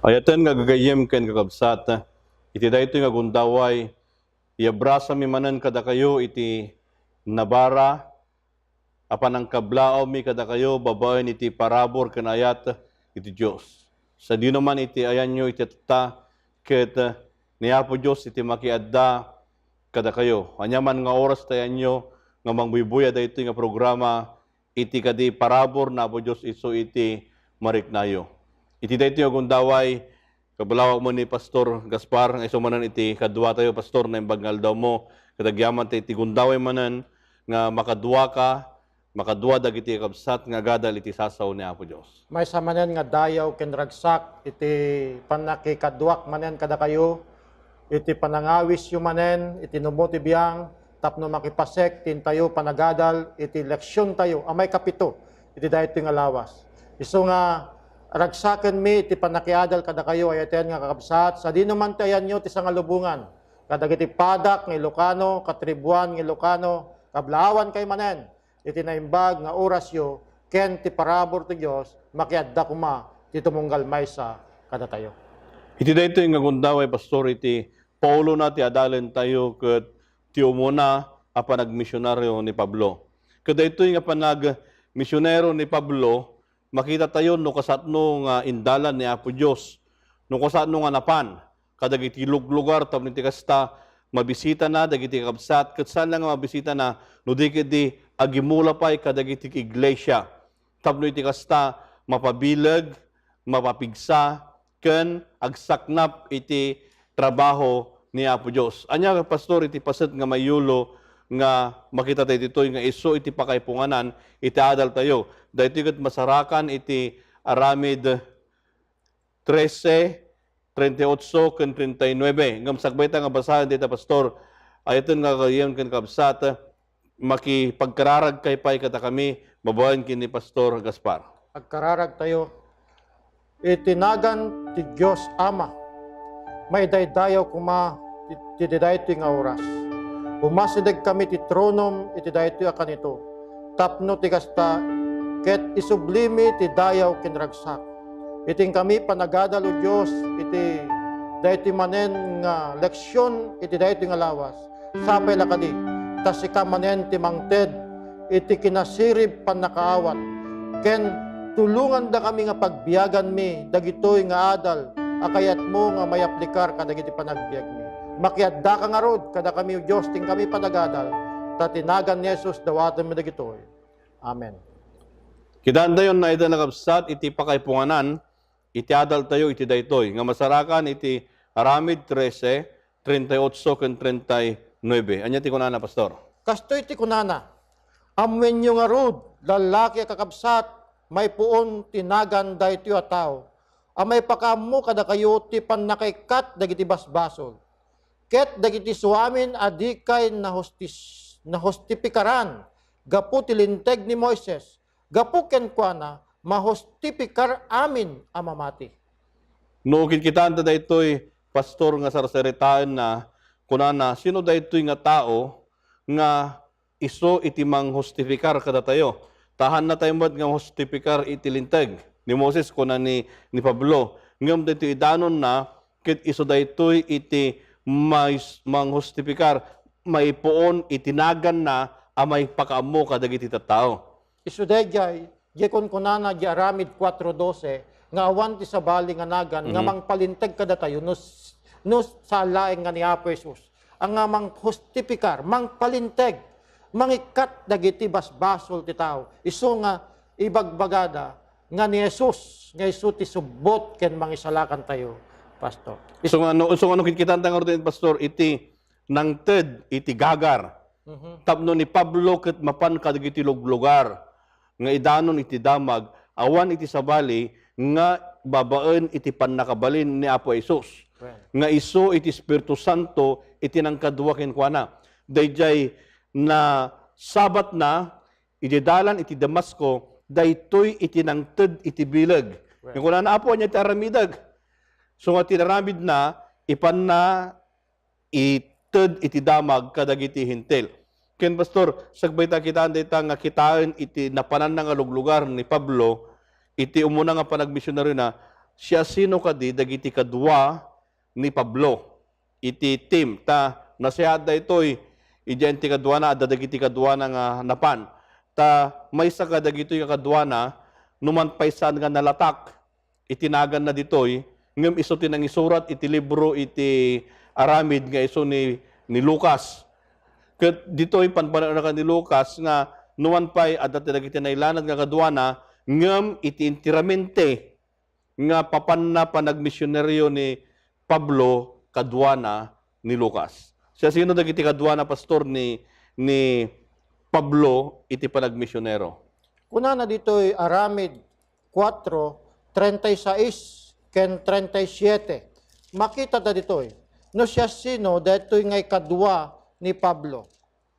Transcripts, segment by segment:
Ayatan nga gagayem ken kakabsat, iti dayto nga gundaway, iabrasa mi manen kada kayo iti nabara, apan ang kablaaw mi kada kayo, babaen iti parabor ken ayat iti Dios. Sa di naman iti ayan nyo iti tata, ket ni Apo Dios iti makiadda kada kayo. Anyaman nga oras tayan nyo, nga mangbuybuya dayto nga programa, iti kadi parabor na Apo Dios iso iti mariknayo. Iti dayto nga gundaway, kabalawag mo ni Pastor Gaspar, nga iso manan iti kadwa tayo, Pastor, na imbagnal daw mo, kadagyaman tayo iti gundaway manan, nga makadwa ka, makadwa dagiti kabsat nga gadal iti sasaw ni Apo Dios. May sa manen nga dayaw ken ragsak iti panakikadwak manen kada kayo, iti panangawis yu manen, iti numuti biyang, tapno makipasek, tintayo panagadal, iti leksyon tayo, amay kapito, iti dayto nga lawas. Iso nga, ragsaken mi, iti panakiadal kada kayo, ayaten nga kakabsat, sa di naman tayan nyo, ti sangalubungan, kadagiti padak ng Ilocano, katribuan ng Ilocano, kablaawan kay manen, iti naimbag nga orasyo, ken ti parabor ti Dios makiadda kuma ti tumunggal maysa kada tayo. Iti dayto nga gundaway, Pastor, iti Paulo na ti adalen tayo ket ti umuna a panagmisyonaryo ni Pablo. Ket dayto nga panagmisyonero ni Pablo, makita tayo no kasatno nga indalan ni Apo Dios, no kasatno nga napan, kadagiti lugar tapno ti kasta mabisita na dagiti kabsat, ket saan lang nga mabisita na no di agimula pay kadagiti iglesia. Tapno iti kasta mapabilag, mapapigsa, ken agsaknap iti trabaho ni Apo Dios. Anya Pastor iti paset nga mayulo nga makita tayo ditoy nga iso iti pakaipunganan iti adal tayo. Daytoy ket masarakan iti aramid 13, 38 ken 39. Ngam sagbay ta nga basahan dita, Pastor, ayaton nga kayem ken kabsat, makipagkararag kay pay kata kami, mabawan kini Pastor Gaspar. Agkararag tayo, itinagan ti Dios Ama, may daydayaw kuma ti dayto nga oras. Umasidag kami ti tronom iti dayto kanito. Tapno ti kasta ket isublimi ti dayaw ken ragsak. Iting kami panagadal o Dios iti dayto manen nga leksyon iti dayto nga lawas. Sapay lakadi tasika manen ti mangted iti kinasirib panakaawat. Ken tulungan da kami nga pagbiyagan mi dagitoy nga adal akayat mo nga may aplikar kadagiti panagbiag mi. Makiadda ka nga rod kada kami o Diyos ting kami panagadal tatinagan ni Jesus dawatan mi dagitoy. Amen. Kitaan dayon na ida nakabsat iti pakaipunganan, iti adal tayo iti daytoy nga masarakan iti aramid 13, 38 ken 39. Anya ti kunana, Pastor? Kastoy ti kunana, amwen nyo nga rod, lalaki kakabsat, may puon tinagan daytoy a tao. Amay pakamo kada kayo ti panakaikat dagiti basbasol. Ket dagiti suamin adikay na hostipikaran, gapu ti linteg ni Moises, gapu ken kuana, mahostipikar amin amamati. No kitaan ta daytoy, Pastor, nga sarsaritaan na kunana, sino daytoy nga tao nga iso iti manghostifikar kada tayo. Tahan na tayo nga hostipikar iti linteg ni Moses kuna ni Pablo. Ngam daytoy idanon na ket iso daytoy iti manghostipikar may puon itinagan na amay pakaammo kadagiti tattao. Isudayjay, jekon kunana di aramid 4:12, nga awan ti sabali nga nagan, nga mangpalinteg kada tayo, no sa laeng nga ni Apo Jesus. Ang nga manghostipikar, mangpalinteg, mangikat dagiti basbasol ti tao. Iso nga ibagbagada, nga ni Jesus, nga iso ti subot ken mangisalakan tayo, Pastor. So ano kikitaan ta nga rin, Pastor, iti nangted, iti gagar. Tapno ni Pablo ket mapan kadagiti lugar nga idanon iti damag, awan iti sabali nga babaen iti pannakabalin ni Apo Jesus. Nga iso iti Espiritu Santo iti nangkadwa ken kuana. Dayjay na sabat na iti dalan iti Damasco, daytoy iti nangted iti bileg. Yung kuna na Apo niya iti aramidag. So nga tinaramid na ipan na ited iti damag kadagiti hintel. Ken Pastor, sagbay ta kitaan dayta nga kitaan iti napanan nga luglugar ni Pablo, iti umuna nga panagmisyonaryo na siya sino kadi dagiti kadwa ni Pablo. Iti team ta nasihada ito'y iti kadwa na dagiti kadwa na nga napan. Ta may sa kadagito yung kadwa na numan paysan nga nalatak itinagan na ditoy ngem iso tinang isurat iti libro iti aramid nga iso ni Lucas. Ket ditoy panpananakan ni Lucas nga numan pay adda dagiti nailanad nga kadwa na ngem iti intiramente nga papanna panagmisyonaryo ni Pablo kadwana ni Lucas. Siya sino dagiti kadwana pastor ni Pablo iti panagmisyonero. Kuna na dito'y Aramid 4:36 ken 37. Makita na dito'y no siya sino dito'y ngay kadwa ni Pablo.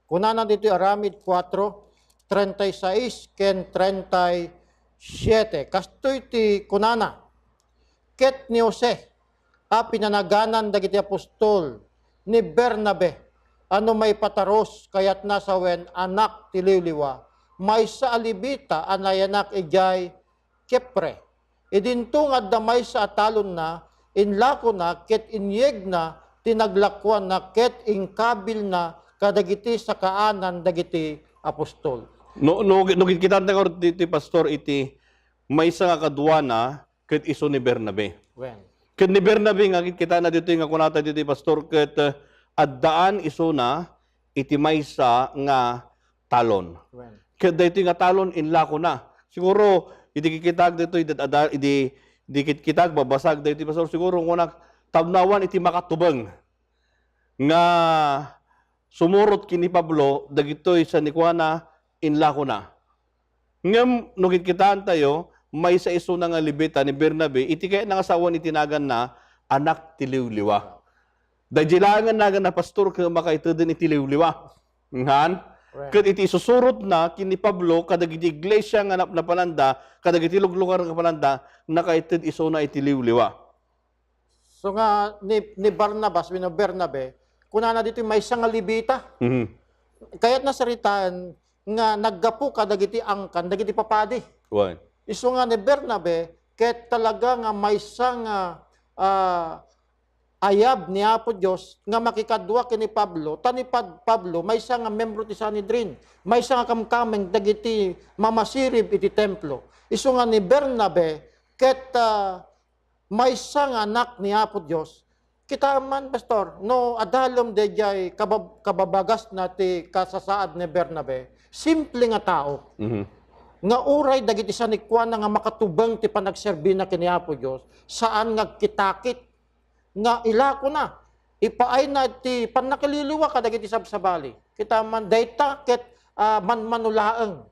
Kuna na dito'y Aramid 4:36 ken 37. Kastoy ti kunana ket ni Jose a pinanaganan dagiti apostol ni Bernabe ano may pataros kayat nasawen anak ti liwliwa may sa alibita anayanak ijay Kepre idintungad da may sa atalon na inlako na ket inyeg na tinaglakwan na ket ingkabil na kadagiti sa kaanan dagiti apostol. No kita nga dito pastor iti may sa nga kadwa na ket iso ni Bernabe. When? Ket ni Bernabe nga kita na dito nga kunata dito pastor ket addaan iso na iti maysa nga talon. When? Ket dito nga talon inlako na. Siguro iti kikitag dito iti kitag babasag dito pastor siguro kuna tabnawan iti makatubeng nga sumurot kini Pablo dagitoy sa nikwana inlako na. Ngem no kitaan tayo may sa iso na nga libita ni Bernabe iti kaya nangasawan itinagan na anak ti liwliwa. Dajilangan nagan na pastor ka makaito din iti liwliwa. Ngan? Ket iti susurot na kini Pablo kadagiti iglesia nga na pananda kadagiti luglugar nga pananda nakaited iso na iti liwliwa. So nga ni Barnabas wino Bernabe kuna na dito may nga libita. Kaya't nasaritaan nga naggapu kadagiti angkan dagiti papadi. Why? Iso nga ni Bernabe ket talaga nga may nga ayab ni Apo Dios nga makikadwa kini Pablo tani Pablo may nga membro ti Sanhedrin may nga kamkameng dagiti mamasirib iti templo. Iso nga ni Bernabe ket may nga anak ni Apo Dios. Kita man pastor no adalom dejay kababagas na ti kasasaad ni Bernabe simple nga tao. Nga uray dagiti sanikwan nga makatubang ti panagserbi na kini Apo Dios saan nga kitakit nga ilako na ipaay na ti panakililiwa kadagiti sabsabali kita man dayta ket manmanulaeng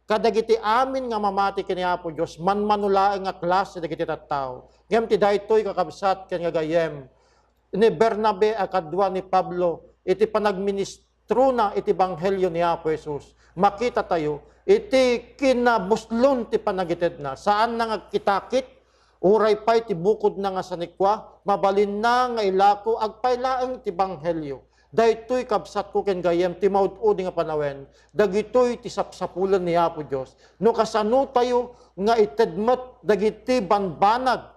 kadagiti amin nga mamati kini Apo Dios manmanulaeng nga klase dagiti tattao ngem ti daytoy kakabsat ken nga gayem ni Bernabe a kadwa ni Pablo iti panagministro na iti banghelyo ni Apo Jesus makita tayo iti kinabuslon ti panagited na saan na nga kitakit uray pay ti bukod na nga sanikwa mabalin na nga ilako agpaylaeng ti banghelyo daytoy kabsat ko ken gayem ti maud-udi nga panawen dagitoy ti sapsapulan ni Apo Dios no kasano tayo nga itedmet dagiti banbanag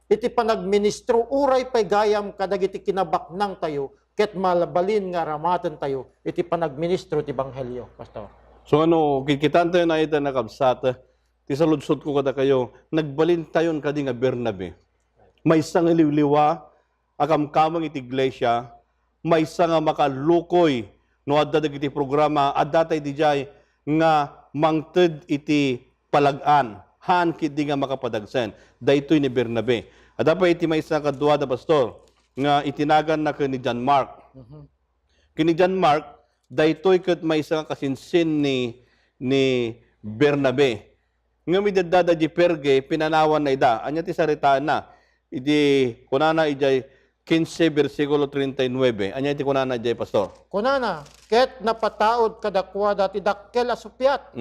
iti panagministro uray pay gayam kadagiti kinabaknang tayo ket malabalin nga ramaten tayo iti panagministro ti banghelyo pastor. So kikitaan tayo na ita nakabsat ti saludsod ko kada kayo nagbalin tayon kadi nga Bernabe. May nga liwliwa akamkamang iti iglesia may nga makalukoy no adda dagiti programa adda tay dijay nga mangted iti palagan han kidi nga makapadagsen daytoy ni Bernabe. Adda pa iti maysa kadua da pastor nga itinagan na kini John Mark. Kini John Mark daytoy ket maysa nga kasinsin ni Bernabe. Ngem idadada di Perge pinanawan na ida. Anya ti saritaan na. Idi kunana ijay 15 versikulo 39. Anya ti kunana ijay pastor. Kunana ket napataod kadakwa dati dakkel asupyat.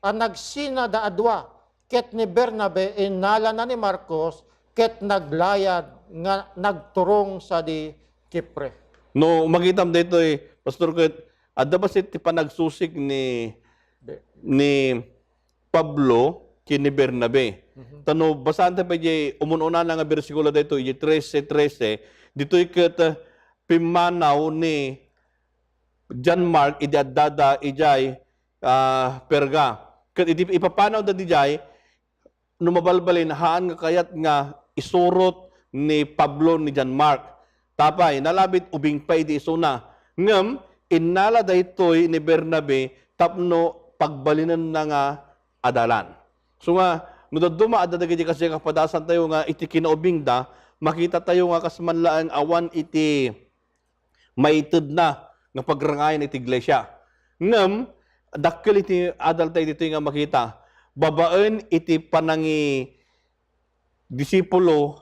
Ang nagsina da adwa ket ni Bernabe inala na ni Marcos ket naglayad nga nagturong sa di Kipre. No magitam dito pastor ket adda ba ti panagsusik ni Pablo kini Bernabe. Tano basahan ta pa di umununa na nga bersikulo dito, di 13:13, dito ikat pimanaw ni John Mark idadada ijay Perga. Kat ipapanaw da dijay numabalbalin haan nga kayat nga isurot ni Pablo ni John Mark. Tapay nalabit ubing pay di isuna. Ngem inala daytoy ni Bernabe tapno pagbalinan na nga adalan. So nga no duma adadagiti kasi kapadasan tayo nga iti kinaubing da makita tayo nga kasmanlaang awan iti maitud na nga pagrangayan iti iglesia. Ngem dakkel iti adal tayo dito nga makita babaen iti panangi disipulo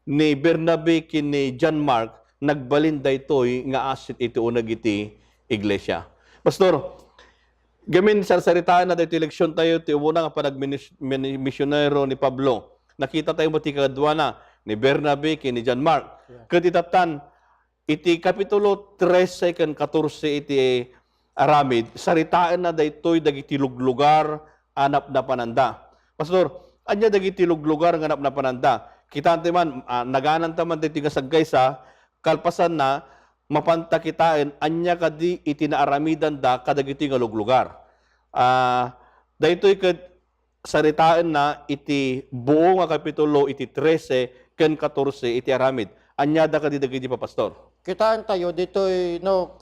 ni Bernabe kini John Mark nagbalin daytoy nga asit iti uneg iti iglesia. Pastor, gamin sarsaritaan na daytoy eleksyon tayo ti una nga panagmisyonero ni Pablo. Nakita tayo mo ti kadwana ni Bernabe kini John Mark. Kaditatan iti kapitulo 13 kan 14 iti aramid saritaan na daytoy dagiti luglugar anap na pananda. Pastor, anya dagiti luglugar nga anap na pananda. Kita man naganan taman daytoy nga saggaysa kalpasan na mapanta kitain anya kadi iti naaramidan da kadagiti nga luglugar. Daytoy kad saritaan na iti buo nga kapitulo iti 13 ken 14 iti aramid. Anya da kadi dagiti pa pastor. Kitaan tayo dito'y no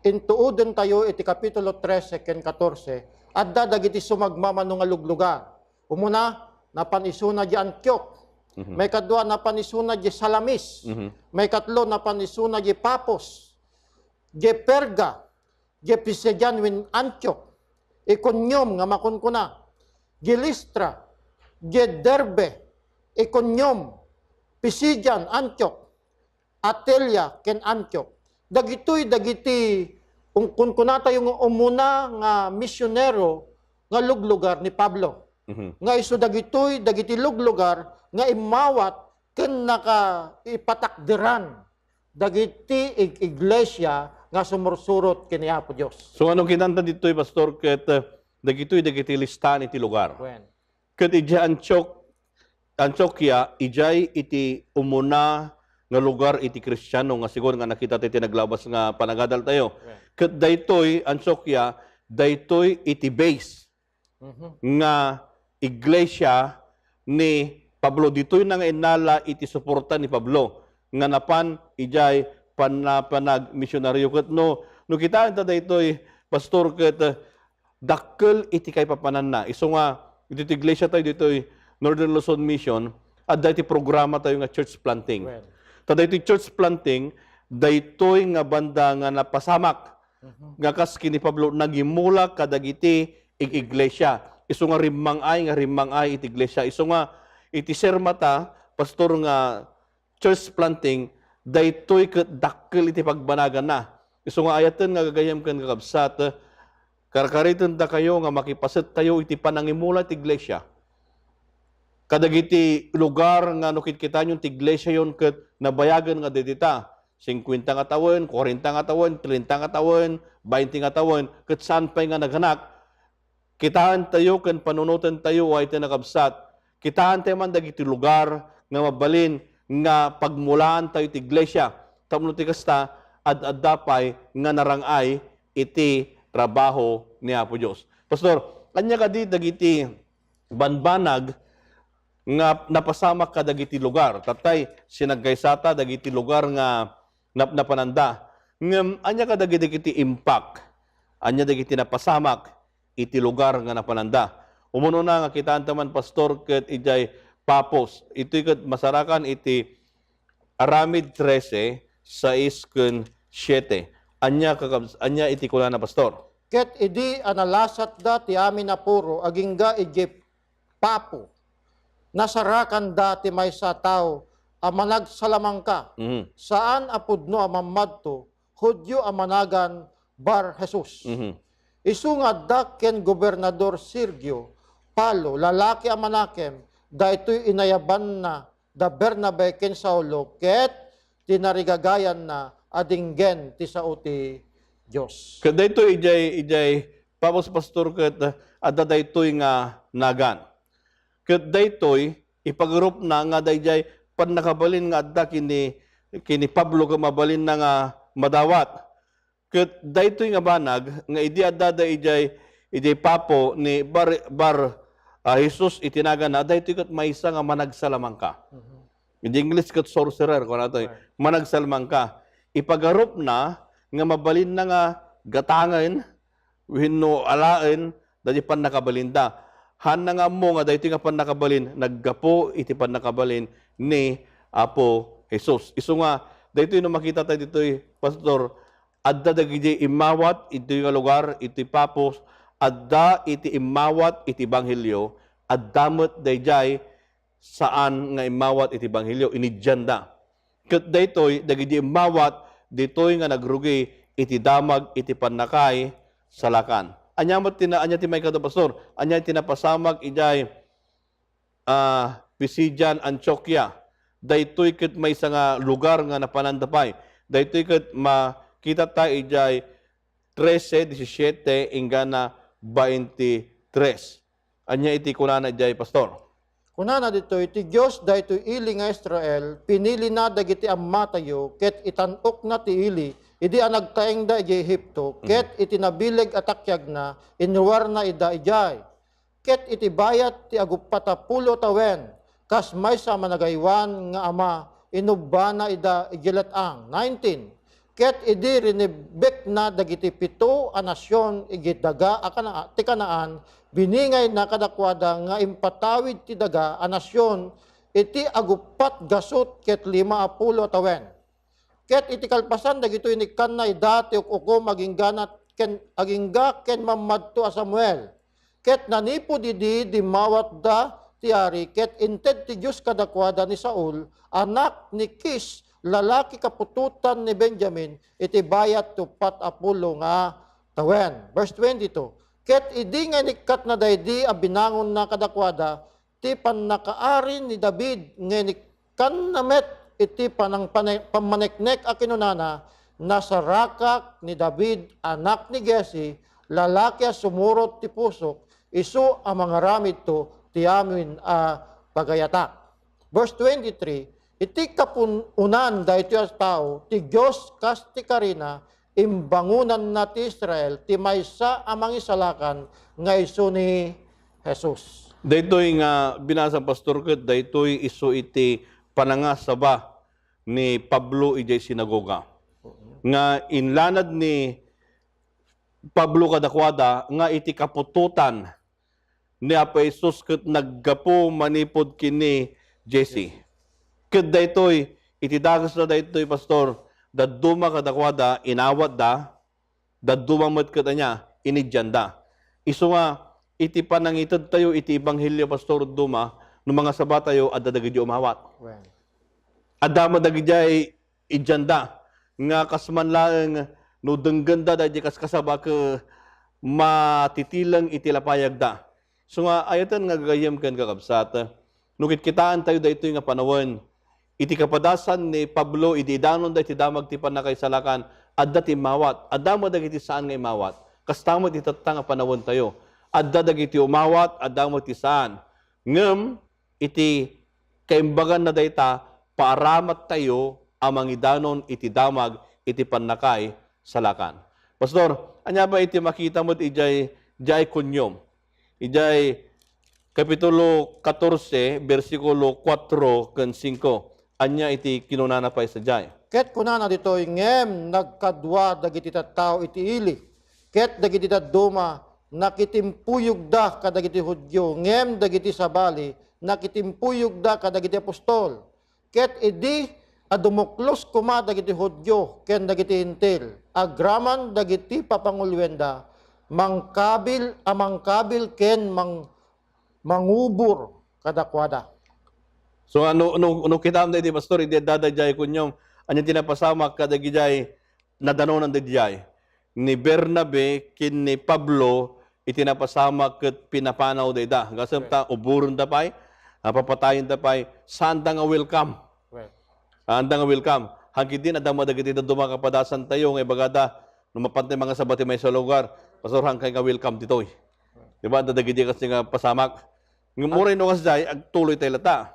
intuuden tayo iti kapitulo 13 ken 14 adda dagiti sumagmamano nga luglugar. Umuna napanisuna di Antioch. May kadua napanisuna di Salamis. May katlo napanisuna di Papos. Di Perga. Di Pisidian win Antioch. Ikonyom nga makunkuna. Di Listra. Di Derbe. Ikonyom. Pisidian Antioch. Atelia ken Antioch. Dagitoy dagiti kung kunata yung umuna nga misyonero nga luglugar ni Pablo. Nga iso dagitoy dagiti luglugar nga imawat ken naka ipatakderan dagiti iglesia nga sumursurot kini Apo Dios. So anong kinanta ditoy pastor ket dagitoy dagiti listan iti lugar. When Ket iti Antioquia ijay iti umuna nga lugar iti Kristiyano nga siguro nga nakita tayo tinaglabas nga panagadal tayo. Ket daytoy Antioquia daytoy iti base nga iglesia ni Pablo. Ditoy na nga inala iti suporta ni Pablo nga napan ijay panag misyonaryo ket no kitaan ta daytoy pastor ket dakkel iti kay papanan na. Isu nga iti iglesia tayo ditoy Northern Luzon Mission at daytoy programa tayo nga church planting. Tada iti church planting, daytoy nga banda nga napasamak. Nga kas kini Pablo nagimula kadagiti iglesia. Isu nga rimangay iti iglesia. Isu nga iti sermata pastor nga church planting daytoy ket dakkel iti pagbanagan na. Isu nga ayaten nga gagayem ken kakabsat karkariten ta kayo nga makipaset tayo iti panangimula ti iglesia. Kadagiti lugar nga nukit kita yung iglesia yon ket nabayagan nga dedita 50 nga tawen, 40 nga tawen, 30 nga tawen, 20 nga tawen, ket saan pay nga naghanak. Kitaan tayo ken panunutan tayo ay tinakabsat. Kitaan tayo man dagiti lugar nga mabalin nga pagmulaan tayo ti iglesia. Tapno ti kasta ad-addapay nga narangay iti trabaho ni Apo Dios. Pastor, anya kadi dagiti banbanag nga napasamak ka dagiti lugar. Tatay, sinagkaysata dagiti lugar nga napananda. Ngem, anya ka dagiti impact. Anya dagiti napasamak iti lugar nga napananda. Umuno na nga kitaan taman pastor ket ijay Papos. Ito'y ket masarakan iti aramid 13 6 ken 7. Anya iti kula na pastor. ket idi analasat da ti amin na puro agingga ije Papo. Nasarakan dati may sa tao amanag salamangka. Saan apudno amamadto Hudyo amanagan Bar Jesus. Isu nga daken gobernador Sergio Paulo lalaki amanakem daytoy inayaban na da Bernabe ken Saulo ket tinarigagayan na adinggen ti sao ti Dios. Ket daytoy ijay Papos pastor ket adda daytoy nga nagan. Ket daytoy ipagrup na nga dayjay pan nakabalin nga adda kini Pablo nga mabalin na nga madawat. Ket daytoy nga banag nga idi adda dayjay idi papo ni Jesus itinaga na daytoy ket maysa nga managsalamang ka. In English ket sorcerer ko natoy managsalamang ka. Ipagarup na nga mabalin na nga gatangen wenno alaen dadi pan nakabalinda. Han na nga mo nga daytoy nga pan nakabalin naggapo iti pan nakabalin ni Apo Jesus. Isu nga daytoy no makita tayo ditoy pastor adda dagiti imawat iti nga lugar iti papos adda iti imawat iti ebanghelyo addamot dayjay saan nga imawat iti ebanghelyo inidyanda. Ket daytoy dagiti imawat ditoy nga nagrugi iti damag iti pannakay salakan. Anyamot anya ti may kada pastor, anya tinapasamag ijay Pisidian, Antioquia. Daytoy ket may nga lugar nga napanandapay. Daytoy ket makita tayo ijay 13:17 ingana 23. Anya iti kunana ijay pastor. Kunana ditoy ti Dios daytoy ili nga Israel pinili na dagiti amma tayo ket itanok na ti ili idi ang nagtaeng da iti Ehipto, ket iti nabileg atakyag na, inuwar na ida ijay. Ket iti bayat ti agupatapulo tawen, kas may sa managaywan nga ama, inubba na ida igilatang. 19. Ket idi rinibek na dagiti pito a nasyon igidaga ti Kanaan, biningay na kadakwada nga impatawid ti daga a nasyon, iti agupat gasot ket 50 tawen. Ket iti kalpasan dagitoy ni kanay dati uko magingganat agingga ken mamadto a Samuel. Ket nanipod idi dimawat da tiari ket inted ti Dios kadakwada ni Saul anak ni Kis lalaki kapututan ni Benjamin iti bayat tupat apulo nga tawen. Verse 22. Ket idi nga nikat na daydi a binangon na kadakwada ti pannakaari ni David nga nikan namet iti pamaneknek a kinunana nasa rakak ni David anak ni Jesse lalaki a sumurot ti pusok isu a mga ramid to ti amin a pagayatak. Verse 23. Iti kapunan daytoy as tao ti Dios kas ti karina imbangunan na ti Israel ti maysa a mangisalakan nga isu ni Jesus. Daytoy nga binasa pastor ket daytoy isu iti panangasaba ni Pablo ijay sinagoga. Nga inlanad ni Pablo kadakwada nga iti kapututan ni Apo Jesus ket naggapo manipod kini Jesse. Ket daytoy iti dagas na daytoy pastor dadduma kadakwada inawat da dadduma met ket anya inidyanda. Isu nga iti panangited tayo iti ebanghelyo pastor duma no mga sabat tayo adda dagiti umawat. Well. Adama dagiti idyanda nga kasman laeng no denggenda dayjay kaskasaba ke matitilang iti lapayag da. So nga ayatan nga gagayem ken kakabsat. No kitkitaan tayo daytoy nga panawon iti kapadasan ni Pablo idi danon da iti damag ti panakaisalakan adda ti mawat. Adama dagiti saan nga imawat. Kastamo iti tatta nga panawon tayo. Adda dagiti umawat, adda ti saan. Ngem iti kaimbagan na dayta paaramat tayo amang idanon iti damag iti pannakay salakan. Pastor, anya ba iti makita mo ijay kunyom? Ijay kapitulo 14 bersikulo 4 ken 5. Anya iti kinunana pa sa jay. Ket kunana ditoy ngem nagkadwa dagiti tattao iti ili. Ket dagiti dadduma nakitimpuyog da kadagiti Hudyo ngem dagiti sabali nakitimpuyog da kadagiti apostol. Ket idi adumuklos kuma dagiti Hudyo ken dagiti Hintil agraman dagiti papangulwenda mangkabil ken mangubur kadakwada. So ano kita am di pastor idi dadayjay kunyom anya tinapasama kadagijay nadanonan dadjay ni Bernabe ken ni Pablo itinapasama ket pinapanaw dayda gasem ta uburon da pay papatayin da pay sanda nga welcome. Anda nga welcome. Hangkit din adama dagiti daduma kapadasan tayo nga bagada no mapantay mga sabati may sa lugar. Pastor hangkay nga welcome ditoy. Di ba dagiti kasi nga pasamak Ngamuray no kasday, ag tuloy tayo lata.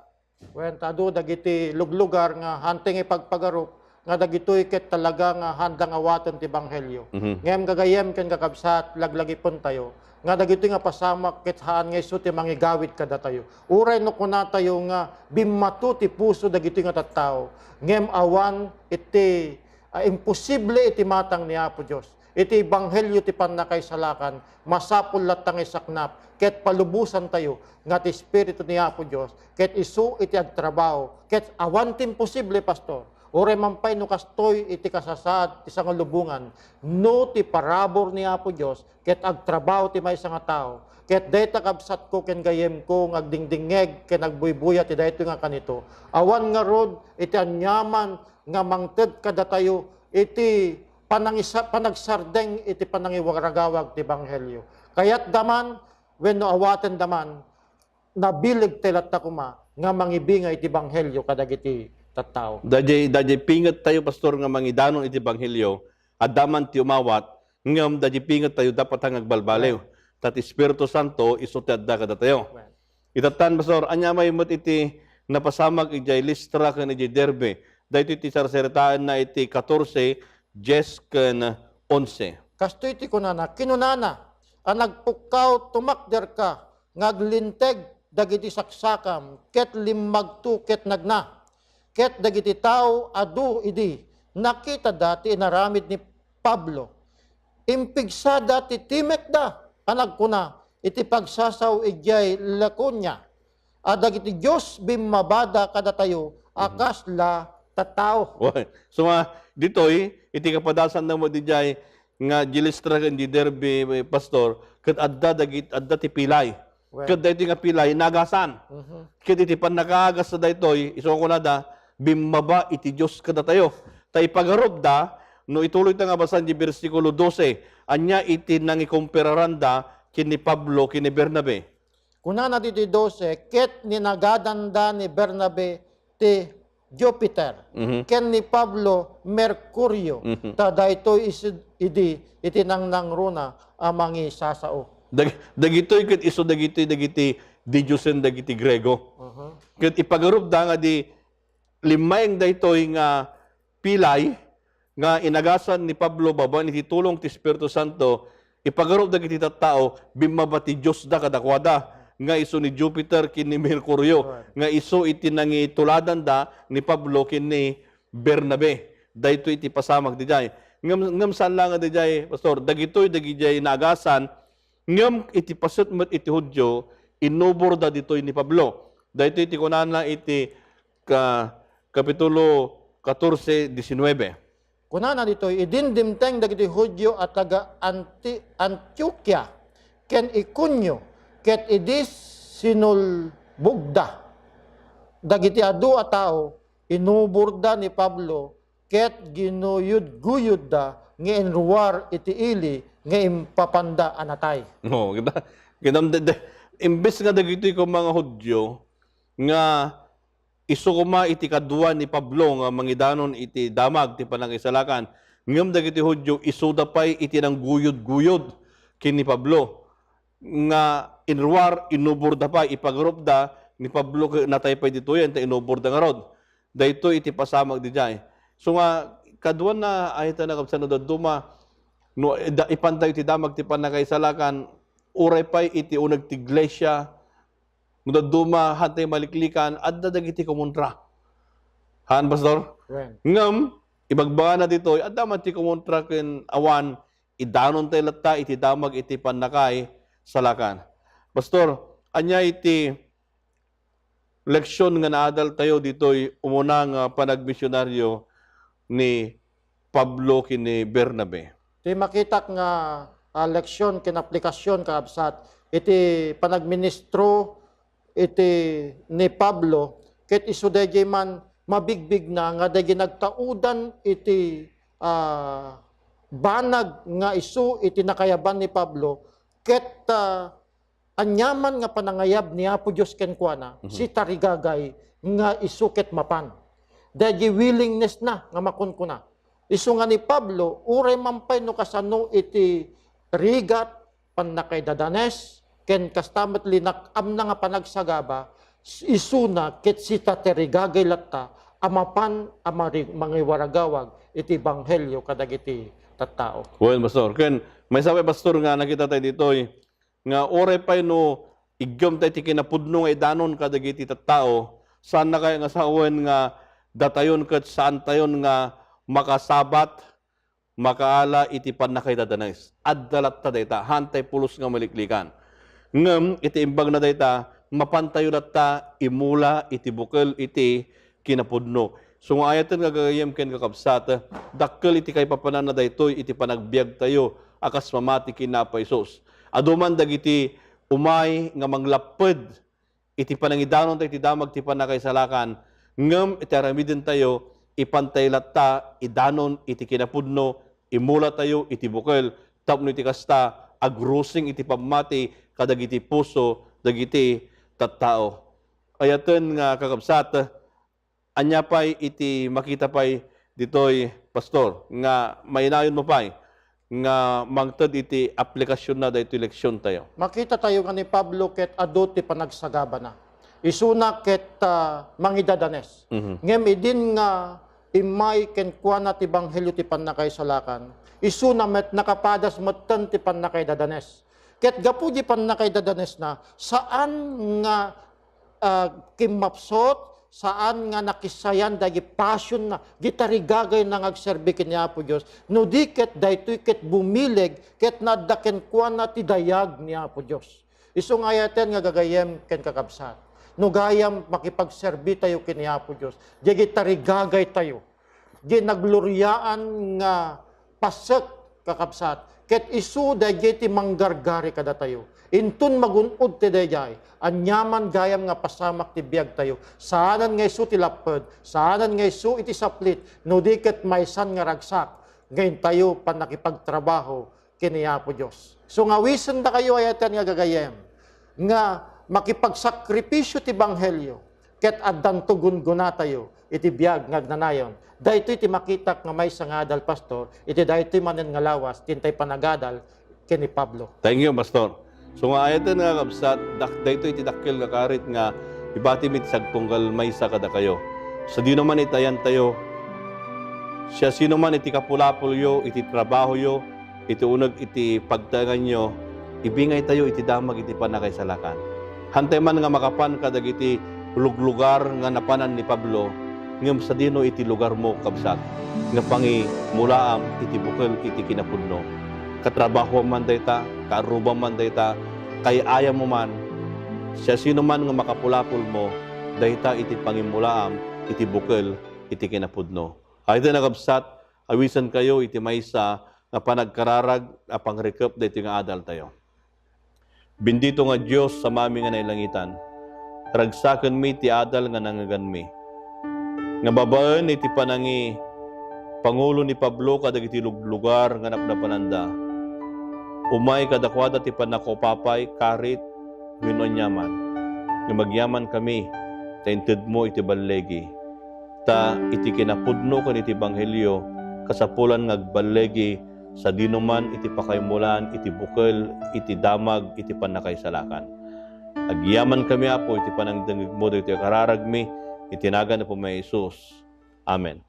Wen tado dagiti luglugar nga hanting ipagpagarop nga dagitoy ket talaga nga handang awaten ti banghelyo. Ngem gagayem ken kakabsat laglagipon tayo nga dagitoy nga pasamak ket haan nga isu ti mangigawid kada tayo. Uray no kuna tayo nga bimmatu ti puso dagitoy nga tattao. Ngem awan iti imposible iti matang ni Apo Dios. Iti banghelyo ti pannakaisalakan masapul latang isaknap ket palubusan tayo nga ti espiritu ni Apo Dios ket isu iti agtrabaho ket awan ti imposible pastor. Ore mampay no kastoy iti kasasaad ti sangalubungan no ti parabor ni Apo Dios ket agtrabaho ti maysa nga tao ket dayta kabsat ko ken gayem ko ngagdingdingeg ken agbuybuyat ti daytoy nga kanito awan nga rod iti anyaman nga mangted kada tayo iti panagsardeng iti panangiwaragawag ti banghelyo kayat daman wenno awaten daman nabilig telat ta kuma nga mangibingay iti banghelyo kadagiti tattao. Dajay pingat tayo pastor nga mangidanon iti banghelyo adaman ti umawat ngem dajay pingat tayo dapat hang agbalbalew. Tat Espiritu Santo isu ti adda kada tayo. Itatan pastor anya may met iti napasamag ijay Listra ken ijay Derbe. Daytoy ti sarseritaan na iti 14 10 ken 11. Kastoy ti kunana kinunana ang nagpukaw tumakder ka ngaglinteg dagiti saksakam ket limmagtu ket nagna ket dagiti tao adu idi nakita dati inaramid ni Pablo impigsa dati timek da anag kuna iti pagsasaw ijay lakonya dagiti Dios bimmabada kada tayo akasla tattao. So ditoy iti kapadasan na mo dijay nga Gilistra ken di Derbe pastor ket adda ti pilay. Ket daytoy nga pilay nagasan. Ket iti pannakaagas sa daytoy isu ko nada bimmaba iti Dios kada tayo. Tay pagarob da no ituloy ta nga basan di bersikulo 12 anya iti nangikumpiraranda kini Pablo kini Bernabe. Kunana diti 12 ket ninagadanda ni Bernabe ti Jupiter, ken ni Pablo Mercurio, ta daytoy idi itinangnang runa amangi sasao. Dagitoy ket isu dagiti di Diyosen dagiti Grego. Ket ipagarup da nga di limayng daytoy nga pilay nga inagasan ni Pablo babaen iti tulong ti Espiritu Santo ipagarup dagiti tattao bimmabati Dios da kadakwada. Nga iso ni Jupiter kini Mercurio, nga iso iti nangituladan da ni Pablo kini Bernabe. Dayto iti pasamag dijay. Ngem saan lang dijay, pastor, dagitoy dagijay nagasan, ngem iti paset met iti Hudyo, inubor da ditoy ni Pablo. Dayto iti kunana iti kapitulo 14:19. Kunana ditoy idindimteng dagiti Hudyo at taga Antioquia ken Iconio ket idis sinulbugda dagiti adu a tao inuburda ni Pablo ket ginuyud-guyud da nga enruar iti ili nga impapanda anatay. No, imbes nga dagiti ko mga Hudyo nga isu kuma iti kadua ni Pablo nga mangidanon iti damag ti panangisalakan ngem dagiti Hudyo isuda pay iti nang guyod-guyod kini Pablo nga inruar inuburda pa ipagrup da ni Pablo natay pa dito yan ta inuburda nga rod dayto iti pasamag dijay so nga kaduan na ayta na kapsano duma no ipantay iti damag ti panakaisalakan uray pay iti uneg ti iglesia no duma hantay maliklikan adda dagiti kumontra han pastor ngem ibagbaga na dito adda man ti kumontra ken awan idanon tay latta iti damag iti panakay salakan. Pastor, anya iti leksyon nga naadal tayo ditoy umunang panagmisyonaryo ni Pablo kini Bernabe. Iti makitak nga leksyon ken aplikasyon kaabsat iti panagministro iti ni Pablo ket isu dayjay man mabigbig na nga dayjay nagtaudan iti banag nga isu iti nakayaban ni Pablo ket anyaman nga panangayab ni Apo Dios ken kuana si tarigagay nga isuket mapan. Dayjay willingness na nga makunkuna. Isu nga ni Pablo uray mampay no kasano iti rigat pannakay dadanes ken kastamat linak amna nga panagsagaba, isuna ket sita terigagay latta, amapan amari mangiwaragawag, iti banghelyo kadagiti tattao. Well, Pastor, ken may sabi, Pastor, nga nakita tayo dito, nga oray pa no, igam tayo ti kinapudno nga idanon kadagiti tattao, saan na kaya nga sawen nga datayon ket saan tayon nga makasabat, makaala iti panakay dadanes. Addalat ta dayta, hantay pulos nga maliklikan. Ngem iti imbag na dayta, mapantayo ta imula iti bukel iti kinapudno. So nga ayatan nga gagayem ken kakabsat, dakkel iti kay papanan na daytoy iti panagbiag tayo akas mamati kinapa Isus. Aduman dagiti umay nga manglaped iti panangidanon tayo iti damag ti panakay salakan, ngem iti aramiden tayo ipantay latta idanon iti kinapudno, imula tayo iti bukel tapno iti kasta agrusing iti pamati kadagiti puso dagiti tattao. Ayaten nga kakabsat, anya pay iti makita pay ditoy, Pastor, nga mainayon mo pay nga mangted iti aplikasyon na daytoy leksyon tayo. Makita tayo nga ni Pablo ket adu ti panagsagaba na. Isuna ket mangidadanes. Ngem idin nga imay ken kuana ti banghelyo ti pannakay salakan. Isuna met nakapadas metten ti pannakay dadanes. Ket gapu di pannakay dadanes na saan nga kimapsot, saan nga nakisayan dagi passion na gitarigagay na ngagserbi kini Apo Dios, no di ket daytoy ket bumileg ket naddaken kuana ti dayag ni Apo Dios. Isu nga ayaten nga gagayem ken kakabsat. No gayam makipagserbi tayo kini Apo Dios, di gitarigagay tayo. Di nagluryaan nga pasek kakabsat. Ket isu dayjay ti manggargari kada tayo. Intun magunod ti dayjay, anyaman gayam nga pasamak ti biag tayo. Saanan nga isu ti laped, saanan nga isu iti saplit, no di ket maysan nga ragsak, ngayon tayo pa nakipagtrabaho kini Apo Dios. So nga wisen da kayo ayatan nga gagayem, nga makipagsakripisyo ti banghelyo, ket addan tugun guna tayo, iti biag ngagnanayon. Daytoy ti makita nga may sangadal, Pastor, iti daytoy manen nga lawas, tintay panagadal, kini Pablo. Thank you, Pastor. So nga ayaten nga kabsat, daytoy iti dakkel nga karit nga ibati mit sagtunggal maysa kada kayo. Sa di naman itayan tayo, siya sino man iti kapulapol yo, iti trabaho yo, iti unag iti pagtangan yo, ibingay tayo iti damag iti panakay salakan. Hantay man nga makapan kadag iti lugar nga napanan ni Pablo, ngem sa dino iti lugar mo kabsat, nga pangi mulaam iti bukel iti kinapudno. Katrabaho man dayta, kaarubang man dayta, kay aya mo man, siya sino man nga makapulapol mo, dayta iti pangimulaam, iti bukel, iti kinapudno. Ay ito nakabsat, awisan kayo iti maysa nga panagkararag a pangrekep dayto nga adal tayo. Bendito nga Dios sa mami nga nailangitan, ragsaken mi ti adal nga nangagan mi. Nga babaen iti panangi Pangulo ni Pablo kadag iti lugar nga napnapananda. Umay kadakwada ti panakopapay, karit, winonyaman. Nga magyaman kami, tainted mo iti balegi. Ta iti kinapudno kan iti banghelyo, kasapulan ngagbalegi, sa dinuman iti pakaymulan, iti bukel, iti damag, iti panakaysalakan. Agyaman kami apo, iti panangdangig mo, iti kararagmi, itinagan na po may Isus. Amen.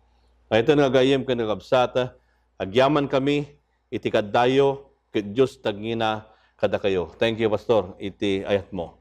Ito nga gayem ka nagabsata, agyaman kami, iti kadayo, ket Diyos tagngina kada kayo. Thank you, Pastor. Iti ayat mo.